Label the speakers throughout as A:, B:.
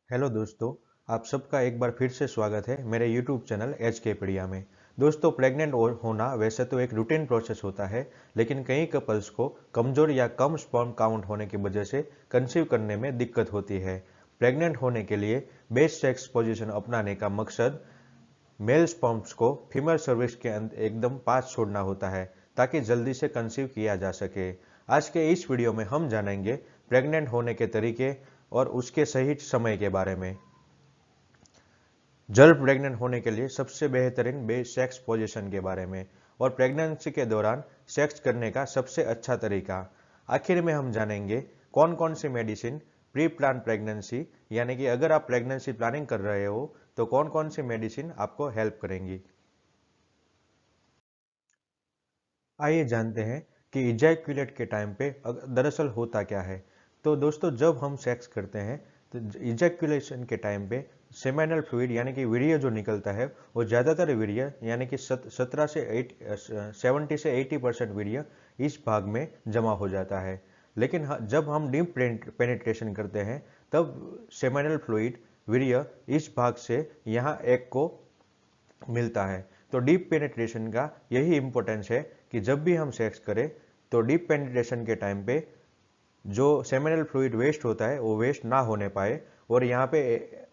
A: Hello दोस्तों, आप सबका एक बार फिर से स्वागत है मेरे YouTube चैनल एच के पीडिया में। दोस्तों, प्रेग्नेंट होना वैसे तो एक रूटीन प्रोसेस होता है, लेकिन कई कपल्स को कमजोर या कम स्पर्म काउंट होने की वजह से कंसीव करने में दिक्कत होती है। प्रेग्नेंट होने के लिए बेस्ट सेक्स पोजीशन अपनाने का मकसद मेल स्पर्म्स को फीमेल सर्विस के एकदम पास छोड़ना होता है, ताकि जल्दी से कंसीव किया जा सके। आज के इस वीडियो में हम जानेंगे प्रेग्नेंट होने के तरीके और उसके सही समय के बारे में। जल्द प्रेग्नेंट होने के लिए सबसे बेहतरीन बेस्ट सेक्स पोजीशन के बारे में और प्रेगनेंसी के दौरान सेक्स करने का सबसे अच्छा तरीका। आखिर में हम जानेंगे कौन कौन सी मेडिसिन प्री प्लान प्रेगनेंसी यानी कि अगर आप प्रेगनेंसी प्लानिंग कर रहे हो तो कौन कौन सी मेडिसिन आपको हेल्प करेंगी। आइए जानते हैं कि इजैकुलेट के टाइम पे दरअसल होता क्या है। तो दोस्तों, जब हम सेक्स करते हैं तो इजैकुलेशन के टाइम पे सेमेनल फ्लूइड यानी कि वीर्य जो निकलता है वो ज़्यादातर वीर्य यानी कि 70 से 80% वीर्य इस भाग में जमा हो जाता है। लेकिन जब हम डीप पेनिट्रेशन करते हैं तब सेमेनल फ्लूइड वीर्य इस भाग से यहाँ एक को मिलता है। तो डीप पेनिट्रेशन का यही इंपॉर्टेंस है कि जब भी हम सेक्स करें तो डीप पेनिट्रेशन के टाइम पे जो सेमिनल फ्लूइड वेस्ट होता है वो वेस्ट ना होने पाए और यहाँ पे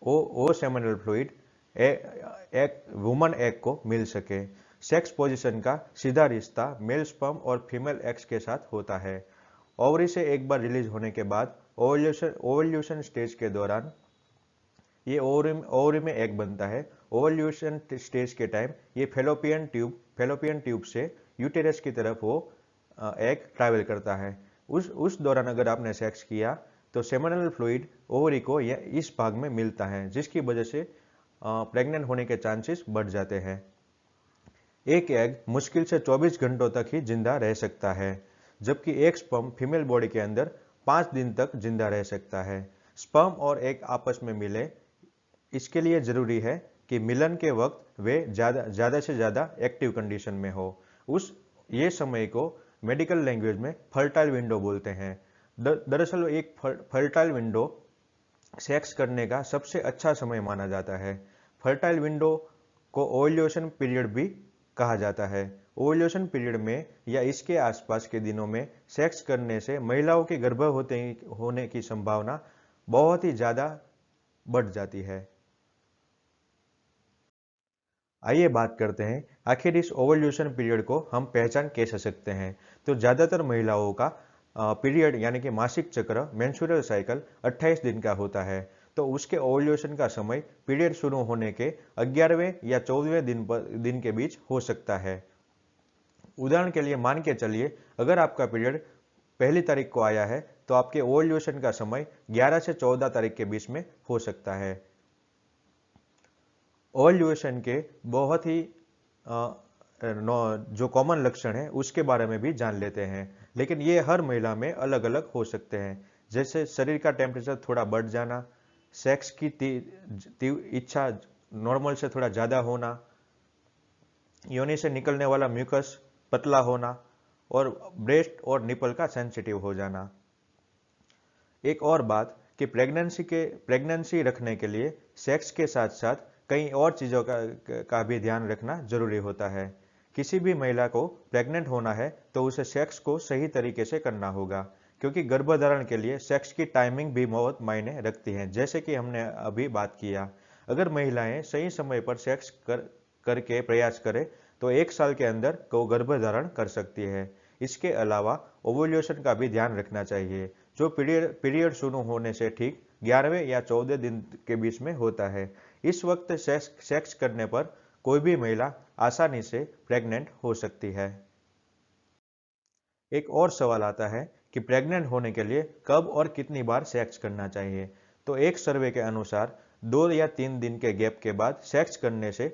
A: वो सेमिनल फ्लूइड एक वुमन एग को मिल सके। सेक्स पोजीशन का सीधा रिश्ता मेल स्पर्म और फीमेल एग्स के साथ होता है। ओवरी से एक बार रिलीज होने के बाद ओवल्यूशन स्टेज के दौरान ये ओवरी में एग बनता है। ओवल्यूशन स्टेज के टाइम ये फेलोपियन ट्यूब से यूटेरस की तरफ वो एग ट्रैवल करता है। उस दौरान अगर आपने सेक्स किया तो सेमिनल फ्लूइड ओवरी को इस भाग में मिलता है, जिसकी वजह से प्रेग्नेंट होने के चांसेस बढ़ जाते हैं। एक एग मुश्किल से 24 घंटों तक ही जिंदा रह सकता है, जबकि एक स्पर्म फीमेल बॉडी के अंदर 5 दिन तक जिंदा रह सकता है। स्पर्म और एग आपस में मिले, इसके लिए जरूरी है कि मिलन के वक्त वे ज्यादा से ज्यादा एक्टिव कंडीशन में हो। उस ये समय को मेडिकल लैंग्वेज में फर्टाइल विंडो बोलते हैं। दरअसल एक फर्टाइल विंडो सेक्स करने का सबसे अच्छा समय माना जाता है। फर्टाइल विंडो को ओव्यूलेशन पीरियड भी कहा जाता है। ओव्यूलेशन पीरियड में या इसके आसपास के दिनों में सेक्स करने से महिलाओं के गर्भवती होने की संभावना बहुत ही ज्यादा बढ़ जाती है। आइए बात करते हैं आखिर इस ओवल्यूशन पीरियड को हम पहचान कैसे सकते हैं। तो ज्यादातर महिलाओं का पीरियड यानी कि मासिक चक्र मेंस्ट्रुअल साइकिल 28 दिन का होता है। तो उसके ओवल्यूशन का समय पीरियड शुरू होने के 11वें या 14वें दिन के बीच हो सकता है। उदाहरण के लिए मान के चलिए, अगर आपका पीरियड पहली तारीख को आया है तो आपके ओवल्यूशन का समय 11 से 14 तारीख के बीच में हो सकता है। ओवल्यूशन के बहुत ही जो कॉमन लक्षण है उसके बारे में भी जान लेते हैं, लेकिन ये हर महिला में अलग अलग हो सकते हैं। जैसे शरीर का टेम्परेचर थोड़ा बढ़ जाना, सेक्स की इच्छा नॉर्मल से थोड़ा ज्यादा होना, योनि से निकलने वाला म्यूकस पतला होना और ब्रेस्ट और निपल का सेंसिटिव हो जाना। एक और बात कि प्रेगनेंसी रखने के लिए सेक्स के साथ साथ कई और चीजों का भी ध्यान रखना जरूरी होता है। किसी भी महिला को प्रेग्नेंट होना है तो उसे सेक्स को सही तरीके से करना होगा, क्योंकि गर्भधारण के लिए सेक्स की टाइमिंग भी बहुत मायने रखती है। जैसे कि हमने अभी बात किया, अगर महिलाएं सही समय पर सेक्स करके प्रयास करें तो 1 साल के अंदर वो गर्भधारण कर सकती है। इसके अलावा ओवुलेशन का भी ध्यान रखना चाहिए, जो पीरियड शुरू होने से ठीक 11वें या 14वें दिन के बीच में होता है। इस वक्त सेक्स करने पर कोई भी महिला आसानी से प्रेग्नेंट हो सकती है। एक और सवाल आता है कि प्रेग्नेंट होने के लिए कब और कितनी बार सेक्स करना चाहिए। तो एक सर्वे के अनुसार 2 या 3 दिन के गैप के बाद सेक्स करने से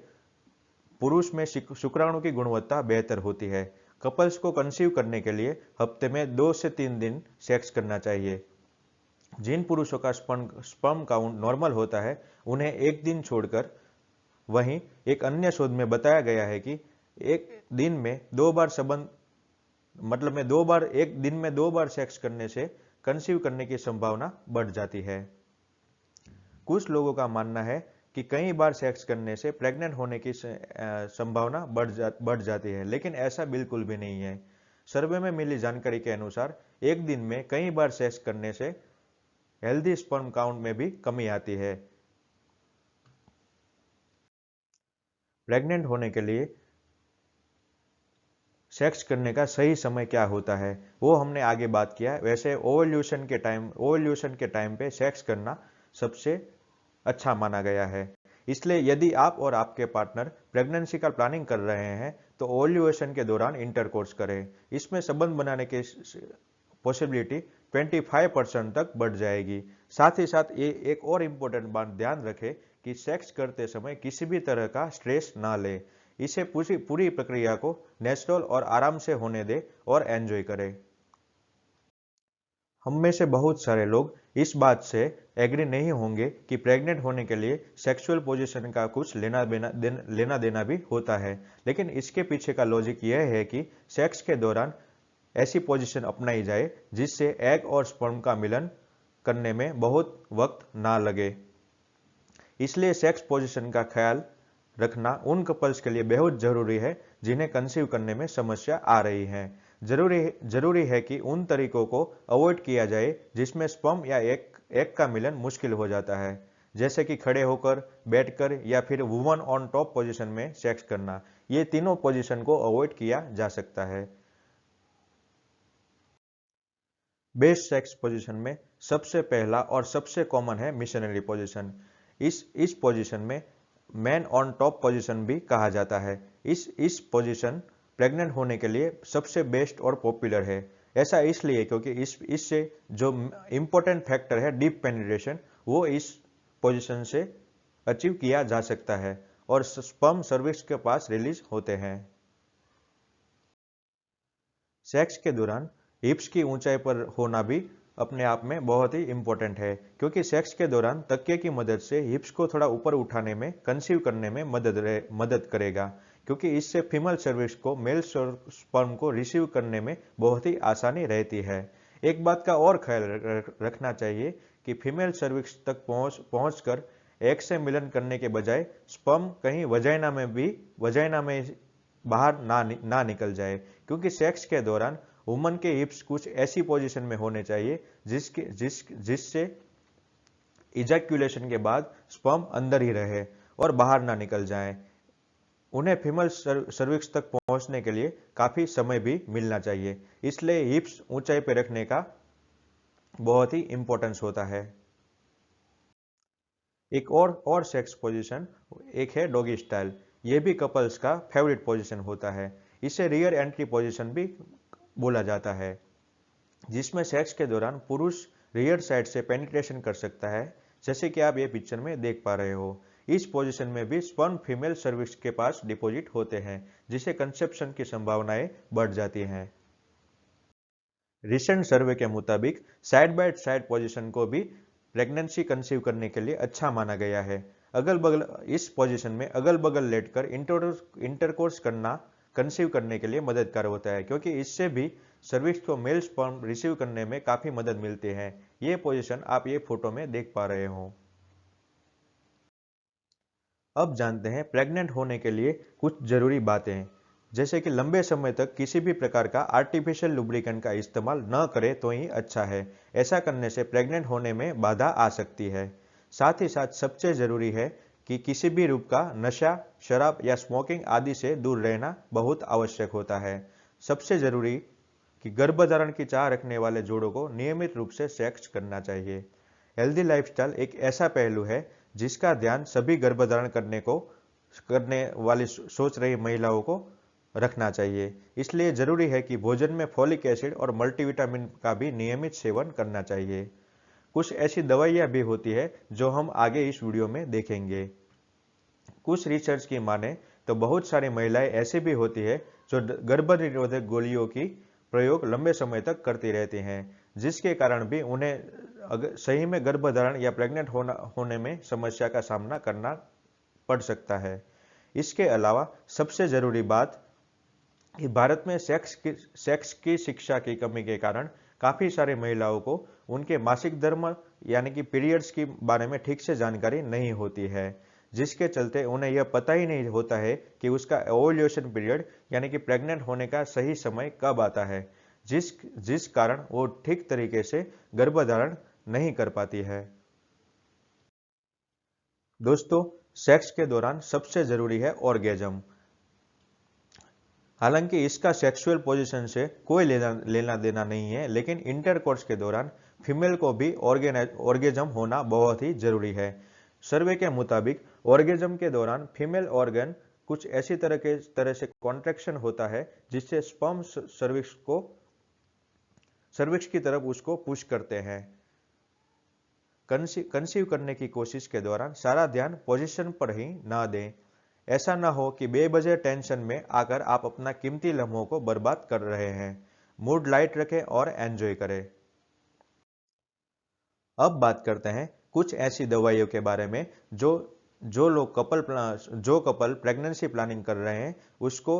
A: पुरुष में शुक्राणु की गुणवत्ता बेहतर होती है। कपल्स को कंसीव करने के लिए हफ्ते में 2 से 3 दिन सेक्स करना चाहिए। जिन पुरुषों का स्पर्म काउंट नॉर्मल होता है उन्हें एक दिन छोड़कर, वहीं एक अन्य शोध में बताया गया है कि एक दिन में 2 बार संबंध मतलब में 2 बार एक दिन में 2 बार सेक्स करने से कंसीव करने की संभावना बढ़ जाती है। कुछ लोगों का मानना है कि कई बार सेक्स करने से प्रेग्नेंट होने की संभावना बढ़ जाती है, लेकिन ऐसा बिल्कुल भी नहीं है। सर्वे में मिली जानकारी के अनुसार एक दिन में कई बार सेक्स करने से हेल्दी स्पर्म काउंट में भी कमी आती है। प्रेग्नेंट होने के लिए सेक्स करने का सही समय क्या होता है वो हमने आगे बात किया। वैसे ओवल्यूशन के टाइम पे सेक्स करना सबसे अच्छा माना गया है। इसलिए यदि आप और आपके पार्टनर प्रेगनेंसी का प्लानिंग कर रहे हैं तो ओवल्यूशन के दौरान इंटरकोर्स करें। इसमें संबंध बनाने की पॉसिबिलिटी 25% तक बढ़ जाएगी। साथ ही साथ ये एक और इम्पोर्टेंट बात ध्यान रखें कि सेक्स करते समय किसी भी तरह का स्ट्रेस ना ले। इसे पूरी प्रक्रिया को नेचुरल और आराम से होने दे और एंजॉय करें। हम में से बहुत सारे लोग इस बात से एग्री नहीं होंगे कि प्रेग्नेंट होने के लिए सेक्सुअल पोजीशन का कुछ लेना देना भी होता है, लेकिन इसके पीछे का लॉजिक यह है कि सेक्स के दौरान ऐसी पोजीशन अपनाई जाए जिससे एग और स्पर्म का मिलन करने में बहुत वक्त ना लगे। इसलिए सेक्स पोजीशन का ख्याल रखना उन कपल्स के लिए बेहद जरूरी है जिन्हें कंसीव करने में समस्या आ रही है। जरूरी है कि उन तरीकों को अवॉइड किया जाए जिसमें स्पर्म या एग का मिलन मुश्किल हो जाता है, जैसे कि खड़े होकर, बैठकर या फिर वुमन ऑन टॉप पोजीशन में सेक्स करना। ये तीनों पोजीशन को अवॉइड किया जा सकता है। बेस्ट सेक्स पोजीशन में सबसे पहला और सबसे कॉमन है मिशनरी पोजीशन। इस पोजीशन में मैन ऑन टॉप पोजीशन भी कहा जाता है। इस पोजीशन प्रेग्नेंट होने के लिए सबसे बेस्ट और पॉपुलर है। ऐसा इसलिए क्योंकि इससे जो इंपॉर्टेंट फैक्टर है डीप पेनिट्रेशन, वो इस पोजीशन से अचीव किया जा सकता है और स्पर्म सर्विक्स के पास रिलीज होते हैं। सेक्स के दौरान हिप्स की ऊंचाई पर होना भी अपने आप में बहुत ही इंपॉर्टेंट है, क्योंकि सेक्स के दौरान तकिए की मदद से हिप्स को थोड़ा ऊपर उठाने में कंसीव करने में मदद करेगा, क्योंकि इससे फीमेल सर्विक्स को मेल स्पर्म को रिसीव करने में बहुत ही आसानी रहती है। एक बात का और ख्याल रखना चाहिए कि फीमेल सर्विक्स तक पहुंचकर एग से मिलन करने के बजाय स्पर्म कहीं वजाइना में बाहर ना निकल जाए, क्योंकि सेक्स के दौरान वुमन के हिप्स कुछ ऐसी पोजीशन में होने चाहिए जिससे इजैक्यूलेशन के बाद स्पर्म अंदर ही रहे और बाहर ना निकल जाए। उन्हें फीमेल सर्विक्स तक पहुंचने के लिए काफी समय भी मिलना चाहिए, इसलिए हिप्स ऊंचाई पर रखने का बहुत ही इंपॉर्टेंस होता है। एक और सेक्स पोजीशन एक है डॉगी स्टाइल। यह भी कपल्स का फेवरेट पोजीशन होता है। इसे रियर एंट्री पोजीशन भी बोला जाता है, जिसमें सेक्स के दौरान पुरुष रियर साइड से पेनिट्रेशन कर सकता है, जैसे कि आप ये पिक्चर में देख पा रहे हो। इस पोजीशन में भी स्पर्म फीमेल सर्विक्स के पास डिपॉजिट होते हैं, जिससे कंसेप्शन की संभावनाएं बढ़ जाती हैं। रिसेंट सर्वे के मुताबिक साइड बाय साइड पोजीशन को भी प्रेगनेंसी कंसीव करने के लिए अच्छा माना गया है। इस पोजीशन में अगल बगल लेटकर इंटरकोर्स करना कंसीव करने के लिए मददगार होता है, क्योंकि इससे भी सर्विक्स को मेल स्पर्म रिसीव करने में काफी मदद मिलती है। ये पोजीशन आप ये फोटो में देख पा रहे हो। अब जानते हैं प्रेग्नेंट होने के लिए कुछ जरूरी बातें, जैसे कि लंबे समय तक किसी भी प्रकार का आर्टिफिशियल लुब्रिकेंट का इस्तेमाल न करें तो ही अच्छा है। ऐसा करने से प्रेग्नेंट होने में बाधा आ सकती है। साथ ही साथ सबसे जरूरी है कि किसी भी रूप का नशा, शराब या स्मोकिंग आदि से दूर रहना बहुत आवश्यक होता है। सबसे जरूरी कि गर्भधारण की चाह रखने वाले जोड़ों को नियमित रूप से सेक्स करना चाहिए। हेल्दी लाइफस्टाइल एक ऐसा पहलू है जिसका ध्यान सभी गर्भधारण करने वाली सोच रही महिलाओं को रखना चाहिए। इसलिए जरूरी है कि भोजन में फोलिक एसिड और मल्टीविटामिन का भी नियमित सेवन करना चाहिए। कुछ ऐसी दवाइयां भी होती है जो हम आगे इस वीडियो में देखेंगे। कुछ रिसर्च की माने तो बहुत सारी महिलाएं ऐसी भी होती है जो गर्भनिरोधक गोलियों की प्रयोग लंबे समय तक करती रहती हैं, जिसके कारण भी उन्हें सही में गर्भधारण या प्रेग्नेंट होने में समस्या का सामना करना पड़ सकता है। इसके अलावा सबसे जरूरी बात कि भारत में सेक्स की शिक्षा की कमी के कारण काफी सारी महिलाओं को उनके मासिक धर्म यानी कि पीरियड्स के बारे में ठीक से जानकारी नहीं होती है, जिसके चलते उन्हें यह पता ही नहीं होता है कि उसका ओव्यूलेशन पीरियड यानी कि प्रेग्नेंट होने का सही समय कब आता है, जिस कारण वो ठीक तरीके से गर्भधारण नहीं कर पाती है। दोस्तों, सेक्स के दौरान सबसे जरूरी है ऑर्गेजम। हालांकि इसका सेक्सुअल पोजीशन से कोई लेना देना नहीं है, लेकिन इंटरकोर्स के दौरान फीमेल को भी ऑर्गेजम होना बहुत ही जरूरी है। सर्वे के मुताबिक ऑर्गेजम के दौरान फीमेल ऑर्गन कुछ ऐसी तरह से कॉन्ट्रैक्शन होता है जिससे स्पर्म सर्विक्स की तरफ उसको पुश करते हैं। कंसीव करने की कोशिश के दौरान सारा ध्यान पोजीशन पर ही ना दें। ऐसा ना हो कि बेवजह टेंशन में आकर आप अपना कीमती लम्हों को बर्बाद कर रहे हैं। मूड लाइट रखें और एंजॉय करें। अब बात करते हैं कुछ ऐसी दवाइयों के बारे में जो कपल प्रेगनेंसी प्लानिंग कर रहे हैं उसको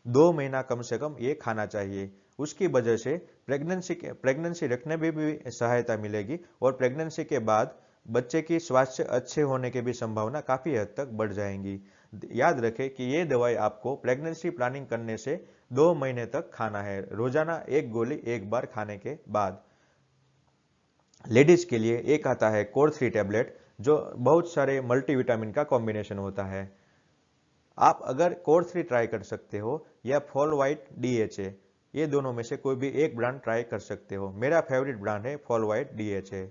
A: 2 महीना कम से कम ये खाना चाहिए। उसकी वजह से प्रेगनेंसी रखने में भी सहायता मिलेगी और प्रेगनेंसी के बाद बच्चे की स्वास्थ्य अच्छे होने की भी संभावना काफी हद तक बढ़ जाएंगी। याद रखें कि ये दवाई आपको प्रेगनेंसी प्लानिंग करने से 2 महीने तक खाना है, रोजाना 1 गोली 1 बार खाने के बाद। लेडीज के लिए एक आता है कोर3 टैबलेट, जो बहुत सारे मल्टीविटामिन का कॉम्बिनेशन होता है। आप अगर कोर3 ट्राई कर सकते हो या फॉलवाइट DHA, ये दोनों में से कोई भी एक ब्रांड ट्राई कर सकते हो। मेरा फेवरेट ब्रांड है फॉलवाइट DHA।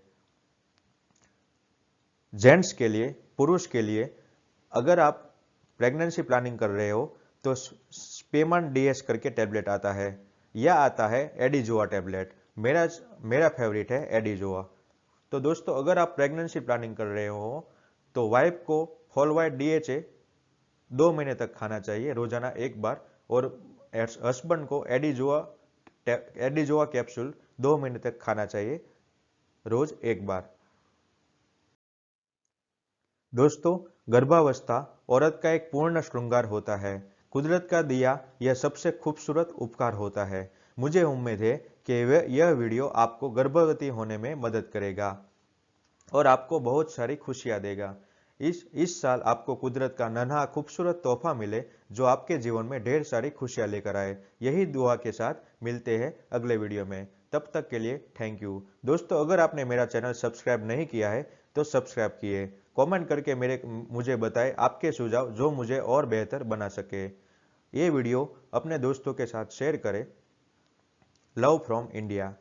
A: जेंट्स के लिए, पुरुष के लिए, अगर आप प्रेगनेंसी प्लानिंग कर रहे हो तो स्पेमन DS करके टैबलेट आता है, या आता है एडिजोआ टैबलेट। मेरा फेवरेट है एडिजोआ। तो दोस्तों, अगर आप प्रेगनेंसी प्लानिंग कर रहे हो तो वाइफ को फॉलवाइट DHA 2 महीने तक खाना चाहिए, रोजाना 1 बार, और हस्बैंड को एडिजोआ कैप्सूल 2 महीने तक खाना चाहिए, रोज 1 बार। दोस्तों, गर्भावस्था औरत का एक पूर्ण श्रृंगार होता है, कुदरत का दिया यह सबसे खूबसूरत उपहार होता है। मुझे उम्मीद है कि यह वीडियो आपको गर्भवती होने में मदद करेगा और आपको बहुत सारी खुशियां देगा। इस साल आपको कुदरत का नन्हा खूबसूरत तोहफा मिले जो आपके जीवन में ढेर सारी खुशियां लेकर आए। यही दुआ के साथ मिलते हैं अगले वीडियो में। तब तक के लिए थैंक यू। दोस्तों, अगर आपने मेरा चैनल सब्सक्राइब नहीं किया है तो सब्सक्राइब किए। कमेंट करके मुझे बताएं आपके सुझाव जो मुझे और बेहतर बना सके। ये वीडियो अपने दोस्तों के साथ शेयर करें। Love from India.